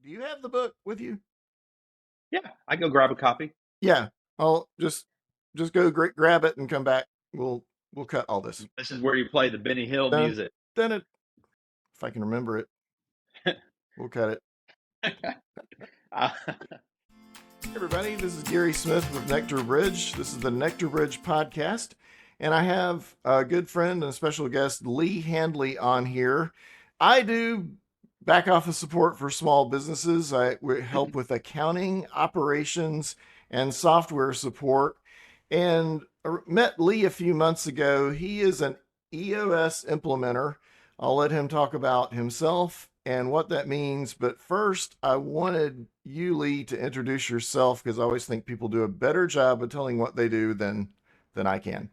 Do you have the book with you? Yeah, I go grab a copy. Yeah. I'll just go grab it and come back. We'll cut all this. This is where you play the Benny Hill Done. music. Then it, if I can remember it, we'll cut it. Uh, Hey everybody, this is Gary Smith with Nectar Bridge. This is the Nectar Bridge podcast, and I have a good friend and a special guest, Lee Handley, on here. I do back office support for small businesses. Help with accounting, operations, and software support. And I met Lee a few months ago. He is an EOS implementer. I'll let him talk about himself and what that means. But first, I wanted you, Lee, to introduce yourself because I always think people do a better job of telling what they do than I can.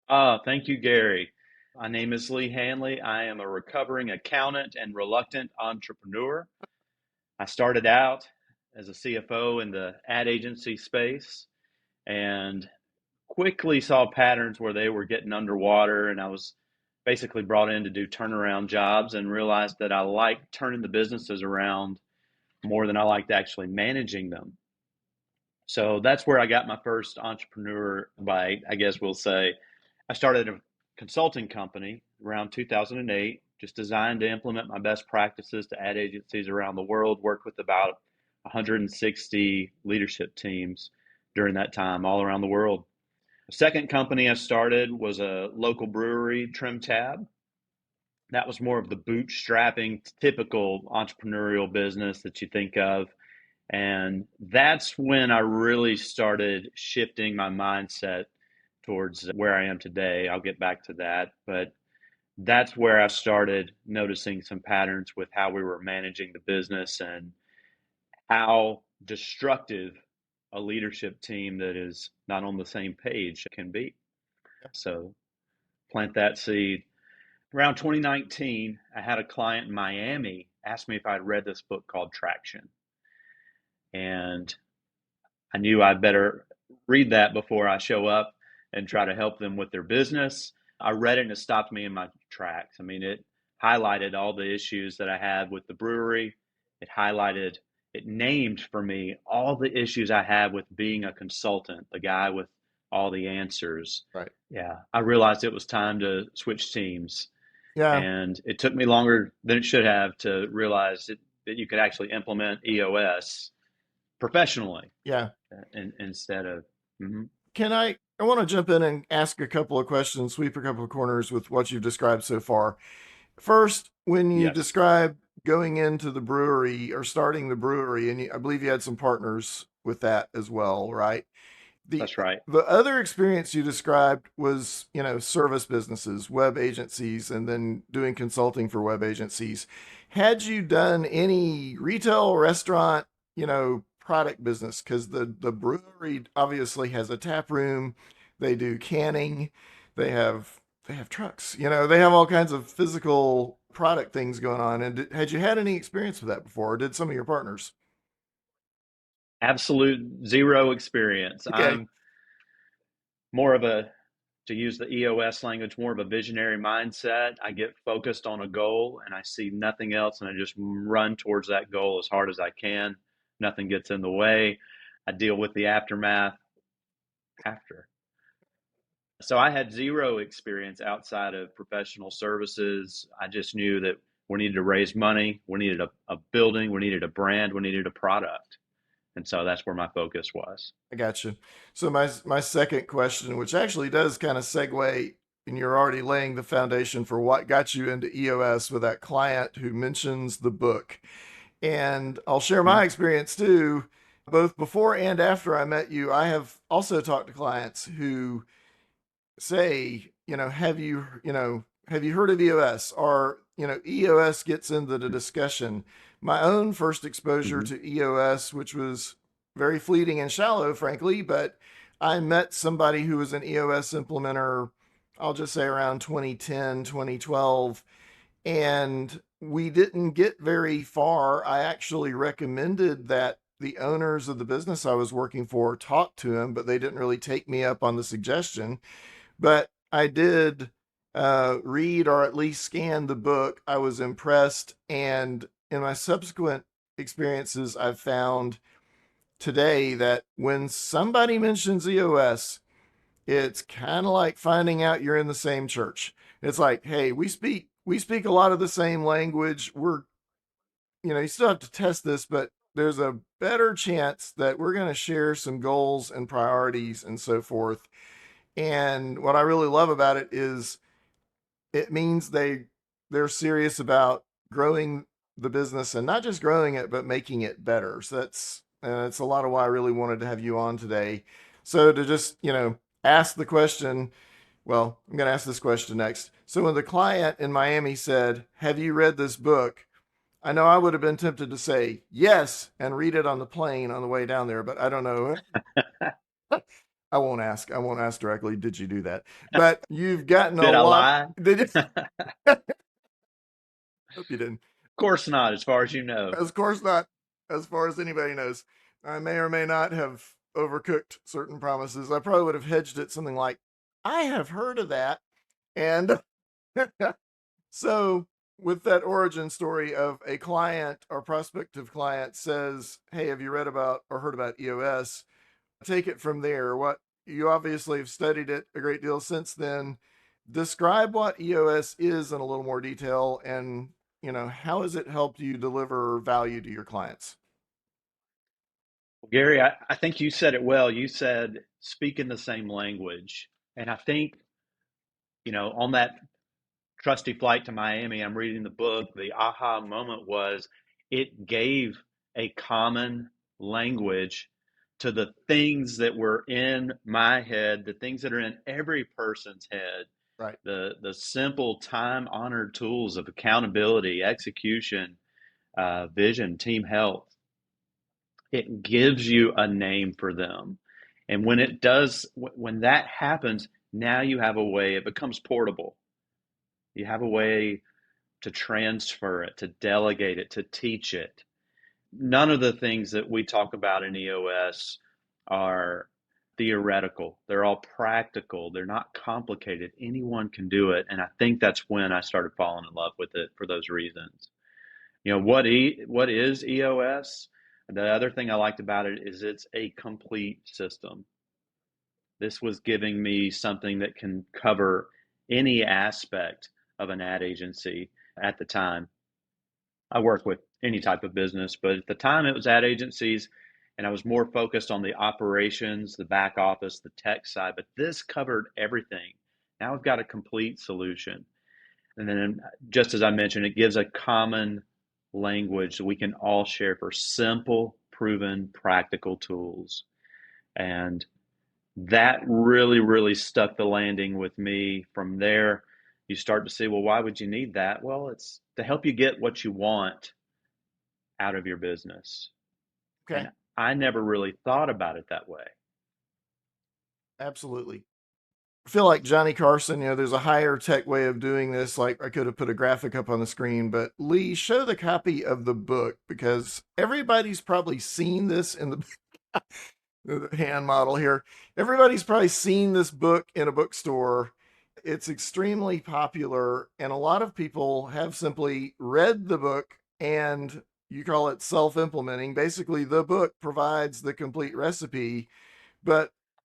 Thank you, Gary. My name is Lee Handley. I am a recovering accountant and reluctant entrepreneur. I started out as a CFO in the ad agency space and quickly saw patterns where they were getting underwater, and I was basically brought in to do turnaround jobs and realized that I liked turning the businesses around more than I liked actually managing them. So that's where I got my first entrepreneur bite, I guess we'll say. I started a consulting company around 2008, just designed to implement my best practices to ad agencies around the world, worked with about 160 leadership teams during that time, all around the world. The second company I started was a local brewery, Trim Tab. That was more of the bootstrapping, typical entrepreneurial business that you think of. And that's when I really started shifting my mindset towards where I am today. I'll get back to that. But that's where I started noticing some patterns with how we were managing the business and how destructive a leadership team that is not on the same page can be. So plant that seed. Around 2019, I had a client in Miami ask me if I'd read this book called Traction. And I knew I'd better read that before I show up and try to help them with their business. I read it and it stopped me in my tracks. I mean, it highlighted all the issues that I had with the brewery. It named for me all the issues I had with being a consultant, the guy with all the answers. Right. Yeah, I realized it was time to switch teams. Yeah. And it took me longer than it should have to realize that you could actually implement EOS professionally Yeah. instead of. Mhm. Can I want to jump in and ask a couple of questions, sweep a couple of corners with what you've described so far. First, when you Yes, describe going into the brewery or starting the brewery, and I believe you had some partners with that as well, right? The that's right. the other experience you described was, service businesses, web agencies, and then doing consulting for web agencies. Had you done any retail, restaurant, product business? Because the brewery obviously has a tap room, they do canning, they have they have trucks, they have all kinds of physical product things going on. And had you had any experience with that before, or did some of your partners? Absolute zero experience. Okay. I'm more of a, to use the EOS language, more of a visionary mindset. I get focused on a goal and I see nothing else and I just run towards that goal as hard as I can. Nothing gets in the way. I deal with the aftermath after. So I had zero experience outside of professional services. I just knew that we needed to raise money, we needed a building, we needed a brand, we needed a product. And so that's where my focus was. I got you. So my second question, which actually does kind of segue, and you're already laying the foundation for what got you into EOS with that client who mentions the book. And I'll share Mhm. my experience too. Both before and after I met you, I have also talked to clients who say, have you heard of EOS? Or, EOS gets into the discussion. My own first exposure Mhm. to EOS, which was very fleeting and shallow, frankly, but I met somebody who was an EOS implementer, I'll just say around 2010, 2012, and we didn't get very far. I actually recommended that the owners of the business I was working for talk to him, but they didn't really take me up on the suggestion. But I did read or at least scan the book. I was impressed. And in my subsequent experiences I've found today that when somebody mentions EOS, it's kind of like finding out you're in the same church. It's like, hey, we speak a lot of the same language. You still have to test this, but there's a better chance that we're going to share some goals and priorities and so forth. And what I really love about it is it means they're serious about growing the business, and not just growing it but making it better. So that's a lot of why I really wanted to have you on today. So to just ask the question, well, I'm going to ask this question next. So when the client in Miami said, have you read this book, I know I would have been tempted to say yes and read it on the plane on the way down there, but I don't know. I won't ask directly, did you do that? But you've gotten a Did I lot. lie? Did you? Of Hope you didn't. course not, as far as you know. Of course not, as far as anybody knows. I may or may not have overcooked certain promises. I probably would have hedged it something like, I have heard of that. And so, with that origin story of a client or prospective client says, hey, have you read about or heard about EOS? Take it from there. What you obviously have studied it a great deal since then. Describe what EOS is in a little more detail, and how has it helped you deliver value to your clients? Well, Gary, I think you said it well. You said speaking the same language. And I think, on that trusty flight to Miami, I'm reading the book. The aha moment was it gave a common language to the things that were in my head, the things that are in every person's head, Right. the simple time honored tools of accountability, execution, vision, team health. It gives you a name for them. And when it does, when that happens, now you have a way, it becomes portable. You have a way to transfer it, to delegate it, to teach it. None of the things that we talk about in EOS are theoretical. They're all practical. They're not complicated. Anyone can do it. And I think that's when I started falling in love with it for those reasons. What is EOS? The other thing I liked about it is it's a complete system. This was giving me something that can cover any aspect of an ad agency at the time. I work with any type of business, but at the time it was ad agencies, and I was more focused on the operations, the back office, the tech side, but this covered everything. Now we've got a complete solution. And then, just as I mentioned, it gives a common language that we can all share for simple, proven, practical tools. And that really, really stuck the landing with me. From there, you start to see, well, why would you need that? Well, it's to help you get what you want out of your business. Okay. And I never really thought about it that way. Absolutely. I feel like Johnny Carson, there's a higher tech way of doing this. Like I could have put a graphic up on the screen, but Lee, show the copy of the book because everybody's probably seen this in the hand model here. Everybody's probably seen this book in a bookstore. It's extremely popular, and a lot of people have simply read the book, and you call it self implementing. Basically, the book provides the complete recipe, but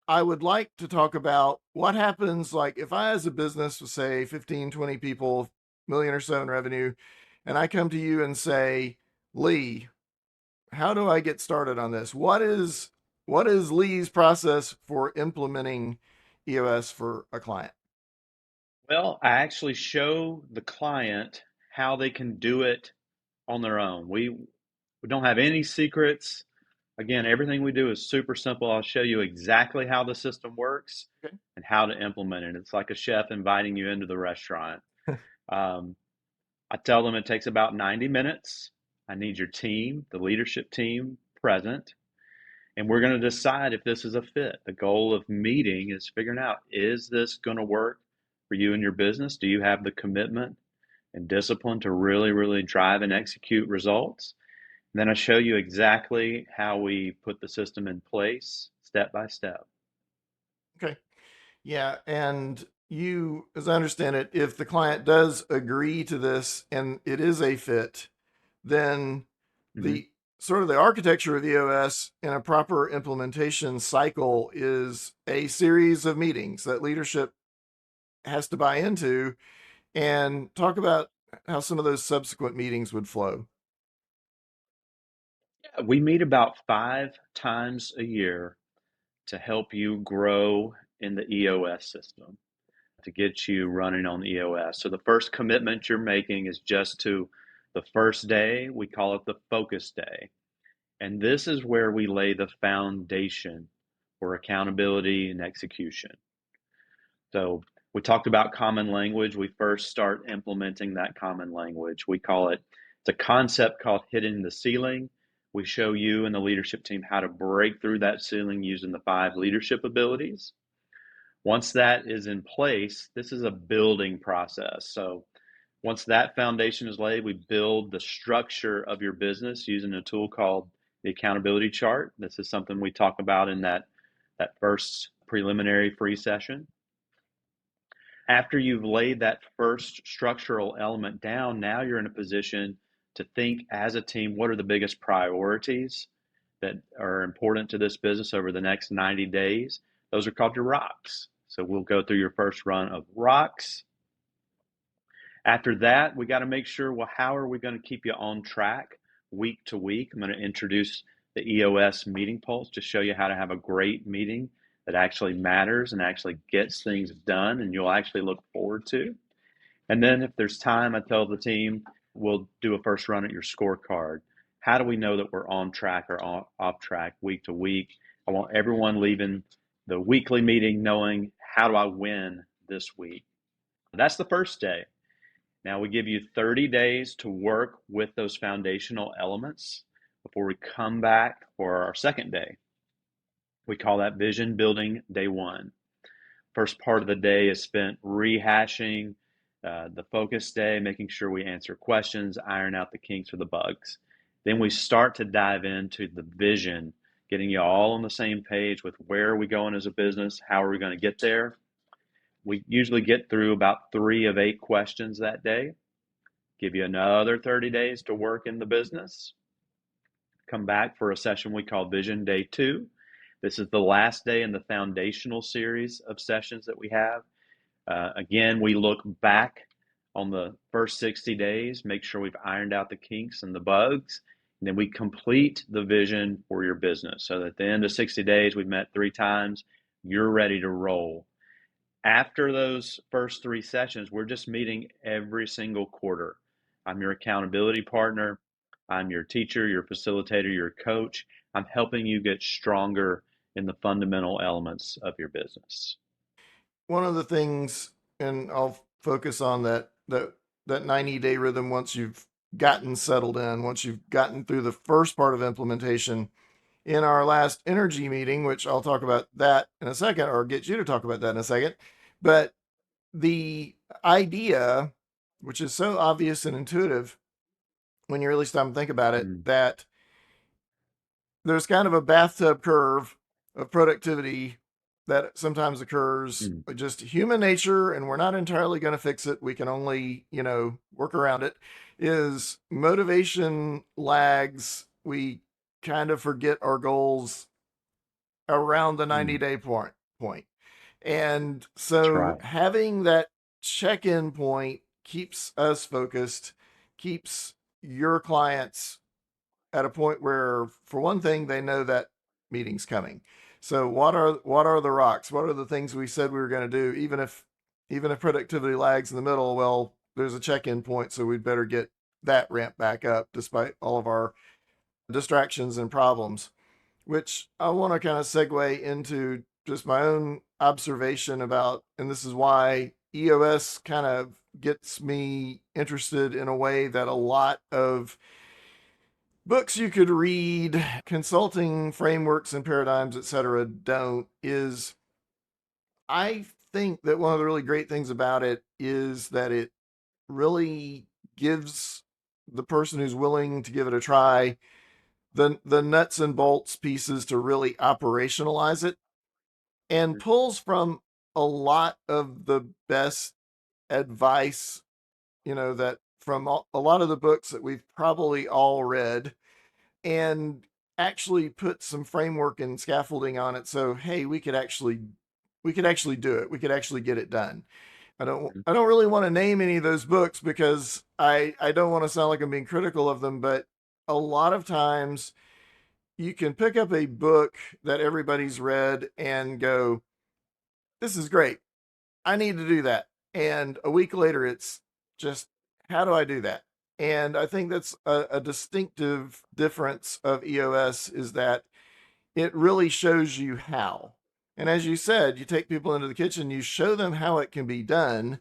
I would like to talk about what happens like if I, as a business with say 15, 20 people, million or so in revenue, and I come to you and say, Lee, how do I get started on this? What is Lee's process for implementing EOS for a client? Well, I actually show the client how they can do it on their own. We don't have any secrets. Again, everything we do is super simple. I'll show you exactly how the system works Okay. and how to implement it. It's like a chef inviting you into the restaurant. Um, I tell them it takes about 90 minutes. I need your team, the leadership team, present, and we're going to decide if this is a fit. The goal of meeting is figuring out, is this going to work for you and your business? Do you have the commitment and discipline to really, really drive and execute results? And then I show you exactly how we put the system in place step by step. Okay. Yeah. And you, as I understand it, if the client does agree to this and it is a fit, then Hmm. The sort of the architecture of EOS in a proper implementation cycle is a series of meetings that leadership has to buy into, and talk about how some of those subsequent meetings would flow. We meet about 5 times a year to help you grow in the EOS system, to get you running on EOS. So the first commitment you're making is just to the first day. We call it the focus day. And this is where we lay the foundation for accountability and execution. So we talked about common language. We first start implementing that common language. We call it, it's a concept called hitting the ceiling. We show you and the leadership team how to break through that ceiling using the 5 leadership abilities. Once that is in place, this is a building process. So once that foundation is laid, we build the structure of your business using a tool called the accountability chart. This is something we talk about in that first preliminary free session. After you've laid that first structural element down, now you're in a position to think as a team, what are the biggest priorities that are important to this business over the next 90 days? Those are called your rocks. So we'll go through your first run of rocks. After that, we got to make sure, well, how are we going to keep you on track week to week? I'm going to introduce the EOS meeting pulse to show you how to have a great meeting that actually matters and actually gets things done and you'll actually look forward to. And then if there's time, I tell the team, we'll do a first run at your scorecard. How do we know that we're on track or off track week to week? I want everyone leaving the weekly meeting knowing, how do I win this week? That's the first day. Now we give you 30 days to work with those foundational elements before we come back for our second day. We call that vision building day one. First part of the day is spent rehashing the focus day, making sure we answer questions, iron out the kinks or the bugs. Then we start to dive into the vision, getting you all on the same page with where are we going as a business, how are we going to get there. We usually get through about 3 of 8 questions that day. Give you another 30 days to work in the business. Come back for a session we call Vision Day 2. This is the last day in the foundational series of sessions that we have. Again, we look back on the first 60 days, make sure we've ironed out the kinks and the bugs, and then we complete the vision for your business. So that at the end of 60 days, we've met 3 times, you're ready to roll. After those first 3 sessions, we're just meeting every single quarter. I'm your accountability partner. I'm your teacher, your facilitator, your coach. I'm helping you get stronger in the fundamental elements of your business. One of the things, and I'll focus on that 90-day rhythm once you've gotten settled in, once you've gotten through the first part of implementation. In our last ENRG meeting, which I'll talk about that in a second, or get you to talk about that in a second, but the idea, which is so obvious and intuitive when you really stop and think about it, Mm, that there's kind of a bathtub curve of productivity that sometimes occurs, mm, just human nature, and we're not entirely going to fix it. We can only, work around it. Is motivation lags. We kind of forget our goals around the 90 mm. day point. And That's so right. having that check in point keeps us focused, keeps your clients at a point where, for one thing, they know that meeting's coming. So what are the rocks? What are the things we said we were going to do? Even if productivity lags in the middle, well, there's a check-in point, so we'd better get that ramp back up despite all of our distractions and problems. Which I want to kind of segue into just my own observation about, and this is why EOS kind of gets me interested in a way that a lot of books you could read, consulting frameworks and paradigms, etc., don't. Is I think that one of the really great things about it is that it really gives the person who's willing to give it a try the nuts and bolts pieces to really operationalize it, and pulls from a lot of the best advice, that from a lot of the books that we've probably all read, and actually put some framework and scaffolding on it. So, hey, we could actually do it. We could actually get it done. I don't really want to name any of those books because I don't want to sound like I'm being critical of them, but a lot of times you can pick up a book that everybody's read and go, this is great. I need to do that. And a week later, it's just, how do I do that? And I think that's a distinctive difference of EOS is that it really shows you how. And as you said, you take people into the kitchen, you show them how it can be done.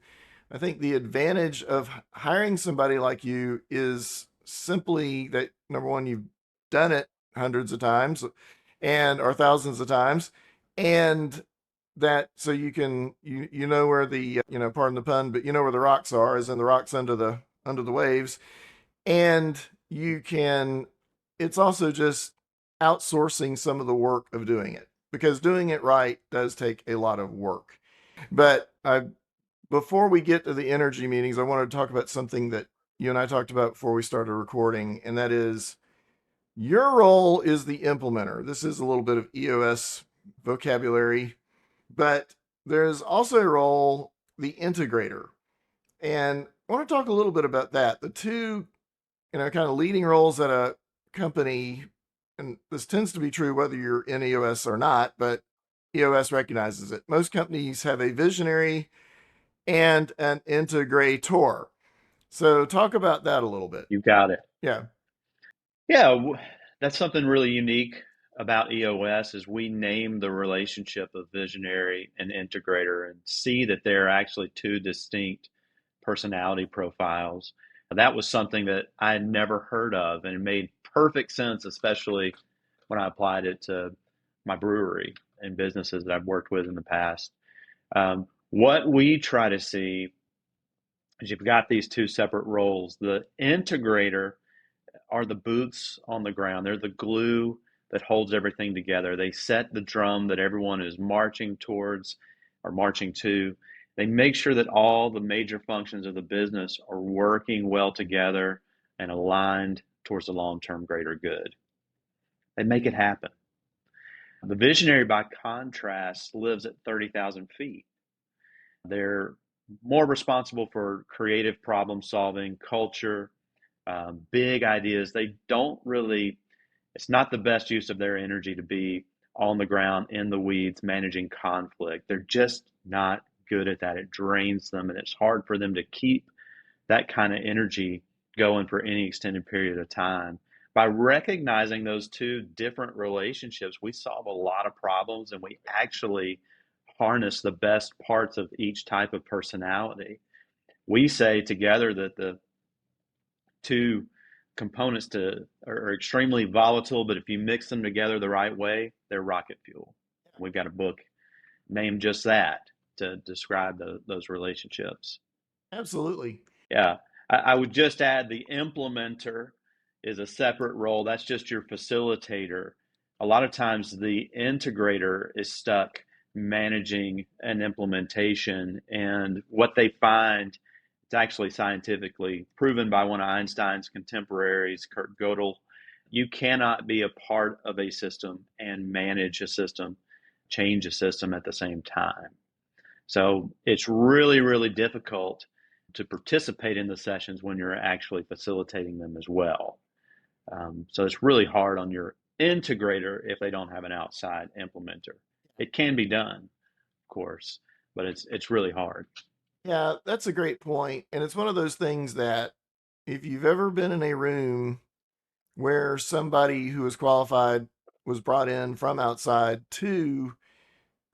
I think the advantage of hiring somebody like you is simply that number one, you've done it hundreds of times and or thousands of times, and that so you know where the pardon the pun, but you know where the rocks are, as in the rocks under the waves, and you can. It's also just outsourcing some of the work of doing it because doing it right does take a lot of work. But before we get to the ENRG meetings, I wanted to talk about something that you and I talked about before we started recording, and that is your role is the implementer. This is a little bit of EOS vocabulary, but there's also a role, the integrator. And I want to talk a little bit about that. The two, kind of leading roles at a company, and this tends to be true whether you're in EOS or not, but EOS recognizes it. Most companies have a visionary and an integrator. So talk about that a little bit. You got it. Yeah. Yeah, that's something really unique about EOS is we name the relationship of visionary and integrator and see that they're actually two distinct personality profiles. That was something that I had never heard of, and it made perfect sense, especially when I applied it to my brewery and businesses that I've worked with in the past. What we try to see is you've got these two separate roles. The integrator are the boots on the ground. They're the glue that holds everything together. They set the drum that everyone is marching towards or marching to. They make sure that all the major functions of the business are working well together and aligned towards the long-term greater good. They make it happen. The visionary, by contrast, lives at 30,000 feet. They're more responsible for creative problem solving, culture, big ideas. They don't really, it's not the best use of their energy to be on the ground, in the weeds, managing conflict. They're just not good at that. It drains them, and it's hard for them to keep that kind of energy going for any extended period of time. By recognizing those two different relationships, we solve a lot of problems and we actually harness the best parts of each type of personality. We say together that the two components are extremely volatile, but if you mix them together the right way, they're rocket fuel. We've got a book named just that to describe those relationships. Absolutely. Yeah, I would just add the implementer is a separate role. That's just your facilitator. A lot of times the integrator is stuck managing an implementation, and what they find, it's actually scientifically proven by one of Einstein's contemporaries, Kurt Gödel, you cannot be a part of a system and manage a system, change a system at the same time. So it's really, really difficult to participate in the sessions when you're actually facilitating them as well. So it's really hard on your integrator if they don't have an outside implementer. It can be done, of course, but it's really hard. Yeah, that's a great point. And it's one of those things that if you've ever been in a room where somebody who is qualified was brought in from outside to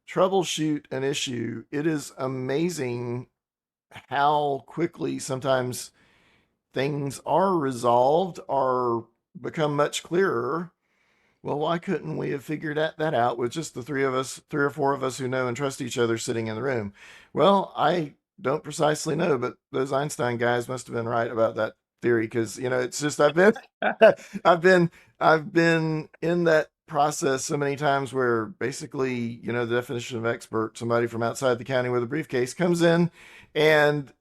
troubleshoot an issue, it is amazing how quickly sometimes things are resolved or become much clearer. Well, why couldn't we have figured that out with just the three of us, three or four of us who know and trust each other sitting in the room? Well, I don't precisely know, but those Einstein guys must have been right about that theory because it's just I've been I've been in that process so many times where basically the definition of expert, somebody from outside the county with a briefcase comes in, and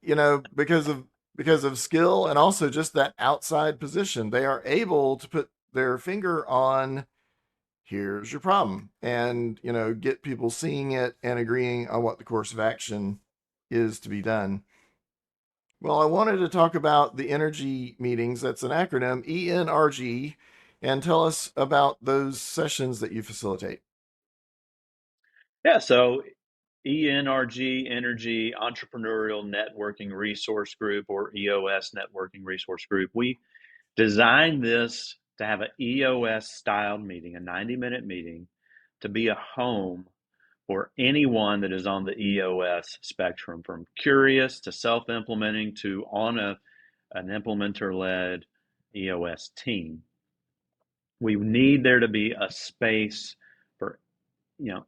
because of skill and also just that outside position, they are able to put their finger on here's your problem and, get people seeing it and agreeing on what the course of action is to be done. Well, I wanted to talk about the ENRG meetings. That's an acronym, ENRG, and tell us about those sessions that you facilitate. Yeah, so ENRG, Energy Entrepreneurial Networking Resource Group, or EOS Networking Resource Group, we designed this to have an EOS styled meeting, a 90-minute meeting, to be a home for anyone that is on the EOS spectrum, from curious to self-implementing to on an implementer-led EOS team. We need there to be a space for,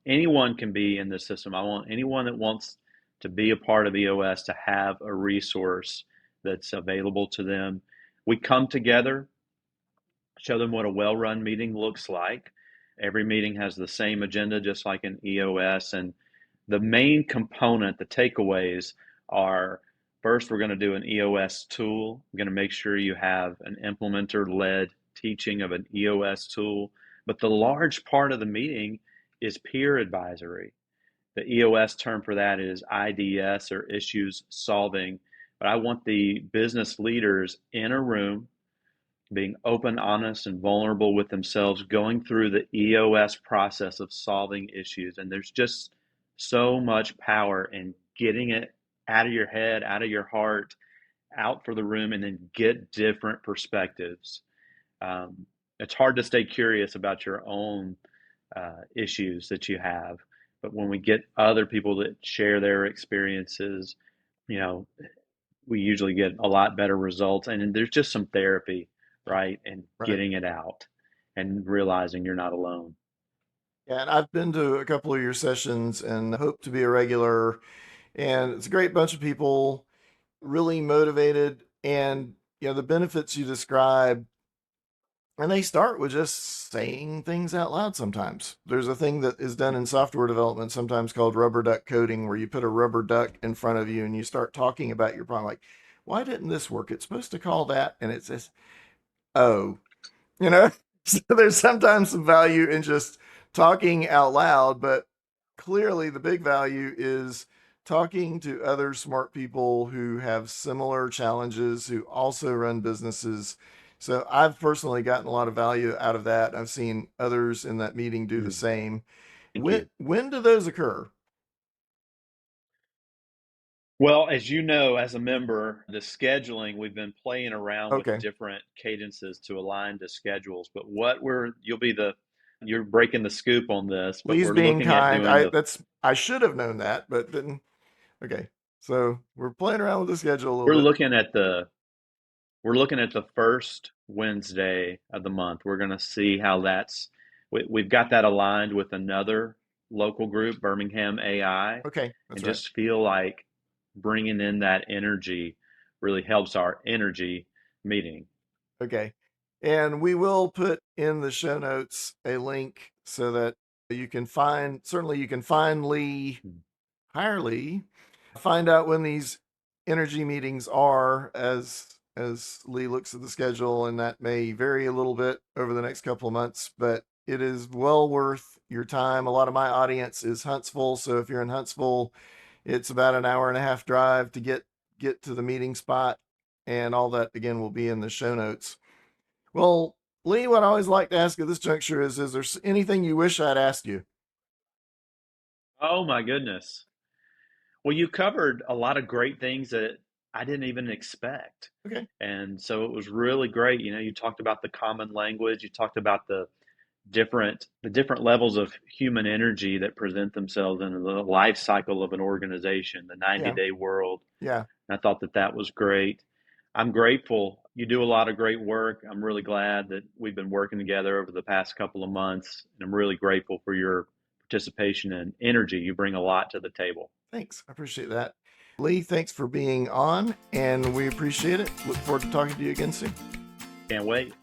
anyone can be in the system. I want anyone that wants to be a part of EOS to have a resource that's available to them. We come together, show them what a well-run meeting looks like. Every meeting has the same agenda, just like an EOS. And the main component, the takeaways are, first, we're going to do an EOS tool. We're going to make sure you have an implementer-led teaching of an EOS tool. But the large part of the meeting is peer advisory. The EOS term for that is IDS, or issues solving. But I want the business leaders in a room being open, honest, and vulnerable with themselves, going through the EOS process of solving issues. And there's just so much power in getting it out of your head, out of your heart, out for the room, and then get different perspectives. It's hard to stay curious about your own issues that you have, but when we get other people that share their experiences, you know, we usually get a lot better results. And there's just some therapy, right? And Right. getting it out and realizing you're not alone. Yeah, and I've been to a couple of your sessions and hope to be a regular. And it's a great bunch of people, really motivated. And, the benefits you describe, and they start with just saying things out loud sometimes. There's a thing that is done in software development, sometimes called rubber duck coding, where you put a rubber duck in front of you and you start talking about your problem. Like, why didn't this work? It's supposed to call that. And it says, oh, you know so there's sometimes some value in just talking out loud, but clearly the big value is talking to other smart people who have similar challenges, who also run businesses. So I've personally gotten a lot of value out of that. I've seen others in that meeting do the Mm, same. thank you. When do those occur? Well, as you know, as a member, the scheduling, we've been playing around with Okay, different cadences to align to schedules. But you're breaking the scoop on this, but Lee's we're being looking at kind. doing I should have known that, but didn't. Okay, so we're playing around with the schedule a little we're bit. looking at the We're looking at the first Wednesday of the month. We're going to see how we've got that aligned with another local group, Birmingham AI, Okay, that's and right. just feel like bringing in that energy really helps our energy meeting. Okay. And we will put in the show notes a link so that certainly you can find Lee, hire Lee, find out when these energy meetings are as Lee looks at the schedule, and that may vary a little bit over the next couple of months, but it is well worth your time. A lot of my audience is Huntsville, so if you're in Huntsville, it's about an hour and a half drive to get to the meeting spot, and all that again will be in the show notes. Well, Lee, what I always like to ask at this juncture is there anything you wish I'd asked you? Oh my goodness. Well, you covered a lot of great things that I didn't even expect. Okay. And so it was really great. You talked about the common language, you talked about the different levels of human energy that present themselves in the life cycle of an organization, the 90 Yeah. day world. Yeah. And I thought that was great. I'm grateful. You do a lot of great work. I'm really glad that we've been working together over the past couple of months. And I'm really grateful for your participation and energy. You bring a lot to the table. Thanks. I appreciate that. Lee, thanks for being on, and we appreciate it. Look forward to talking to you again soon. Can't wait.